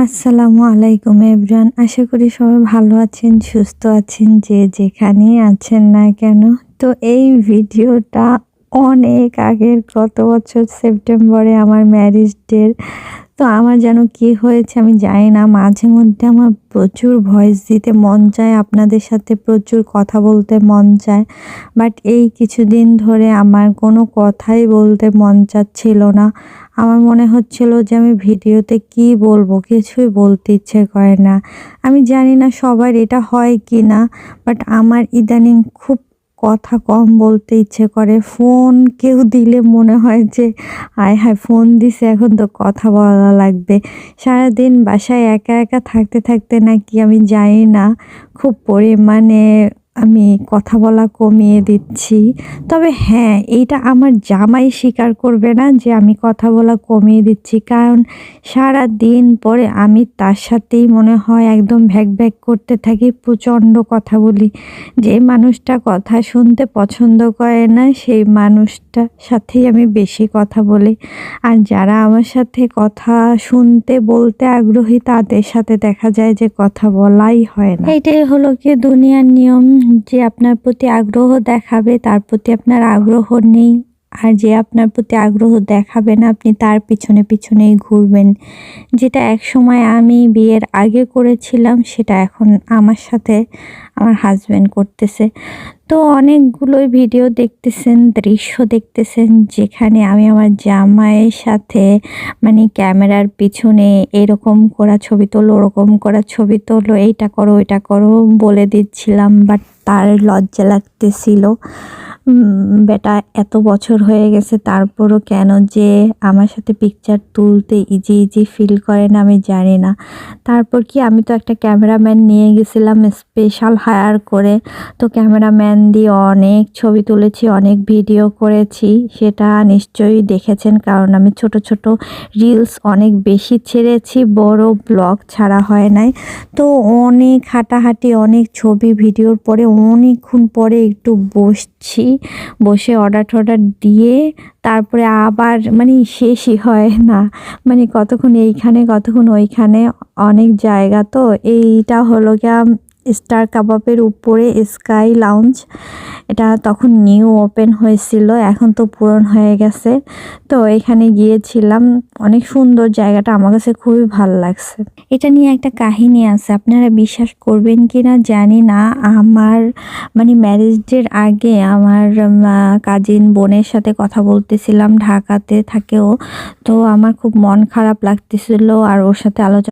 আসসালামু আলাইকুম এভরিওয়ান। আশা করি সবাই ভালো আছেন, সুস্থ আছেন, যে যেখানেই আছেন না কেন। তো এই ভিডিওটা অনেক আগের, গত বছর সেপ্টেম্বরে আমার ম্যারেজ ডের। তো আমার যেন কি হয়েছে আমি জানি না, মাঝে মধ্যে আমার প্রচুর ভয়েস দিতে মন চায়, আপনাদের সাথে প্রচুর কথা বলতে মন চায়, বাট এই কিছুদিন ধরে আমার কোনো কথাই বলতে মন চাচ্ছিল না। আমার মনে হচ্ছিল যে আমি ভিডিওতে কি বলবো, কিছুই বলতে ইচ্ছে করে না। আমি জানি না সবার এটা হয় কি না, বাট আমার ইদানিং খুব কথা কম বলতে ইচ্ছে করে। ফোন কেউ দিলে মনে হয় যে আয় হায় ফোন দিছে, এখন তো কথা বলা লাগবে। সারাদিন বাসায় একা একা থাকতে থাকতে নাকি আমি জানি না খুব পরিমাণে আমি কথা বলা কমিয়ে দিচ্ছি। তবে হ্যাঁ, এইটা আমার জামাই স্বীকার করবে না যে আমি কথা বলা কমিয়ে দিচ্ছি, কারণ সারাদিন পরে আমি তার সাথেই মনে হয় একদম ভ্যাক ভ্যাক করতে থাকি, প্রচণ্ড কথা বলি। যে মানুষটা কথা শুনতে পছন্দ করে না সেই মানুষটার সাথেই আমি বেশি কথা বলি, আর যারা আমার সাথে কথা শুনতে বলতে আগ্রহী তাদের সাথে দেখা যায় যে কথা বলাই হয় না। এটাই হলো কি দুনিয়ার নিয়ম, যে আপনার প্রতি আগ্রহ দেখাবে তার প্রতি আপনার আগ্রহ নেই, আর যে আপনার প্রতি আগ্রহ দেখাবে না আপনি তার পিছনে পিছনেই ঘুরবেন। যেটা একসময় আমি বিয়ের আগে করেছিলাম সেটা এখন আমার সাথে আমার হাজব্যান্ড করতেছে। তো অনেকগুলোই ভিডিও দেখতেছেন, দৃশ্য দেখতেছেন যেখানে আমি আমার জামাইয়ের সাথে মানে ক্যামেরার পিছনে এরকম করা ছবি তোলো, ওরকম করা ছবি তোলো, এইটা করো ওইটা করো বলে দিচ্ছিলাম, বাট তার লজ্জা লাগতেছিল। বেটা এত বছর হয়ে গেছে তারপরও কেন যে আমার সাথে পিকচার তুলতে ইজি ইজি ফিল করে না আমি জানি না। তারপর কি আমি তো একটা ক্যামেরাম্যান নিয়ে গেছিলাম স্পেশাল হায়ার করে, তো ক্যামেরাম্যান দিয়ে অনেক ছবি তুলেছি, অনেক ভিডিও করেছি, সেটা নিশ্চয়ই দেখেছেন, কারণ আমি ছোট ছোট রিলস অনেক বেশি ছেড়েছি, বড় ব্লগ ছাড়া হয় নাই। তো অনেক হাঁটাহাঁটি, অনেক ছবি ভিডিওর পরে অনেকক্ষণ পরে একটু বসছি, বসে অর্ডার টর্ডার দিয়ে তারপরে আবার মানে শেষই হয় না, মানে কতক্ষণ এইখানে কতক্ষণ ওইখানে, অনেক জায়গা। তো এইটা হলো গিয়া স্টার কাবাবের উপরে স্কাই লাউঞ্জ, এটা তখন নিউ ওপেন হয়েছিল, এখন তো পুরন হয়ে গেছে। তো এখানে গিয়েছিলাম, অনেক সুন্দর জায়গাটা, আমার কাছে খুবই ভালো লাগছে। এটা নিয়ে একটা কাহিনী আছে, আপনারা বিশ্বাস করবেন কিনা জানি না। আমার মানে ম্যারেজ ডের আগে আমার কাজিন বোনের সাথে কথা বলতেছিলাম, ঢাকাতে থাকেও। তো আমার খুব মন খারাপ লাগতেছিল, আর ওর সাথে আলোচনা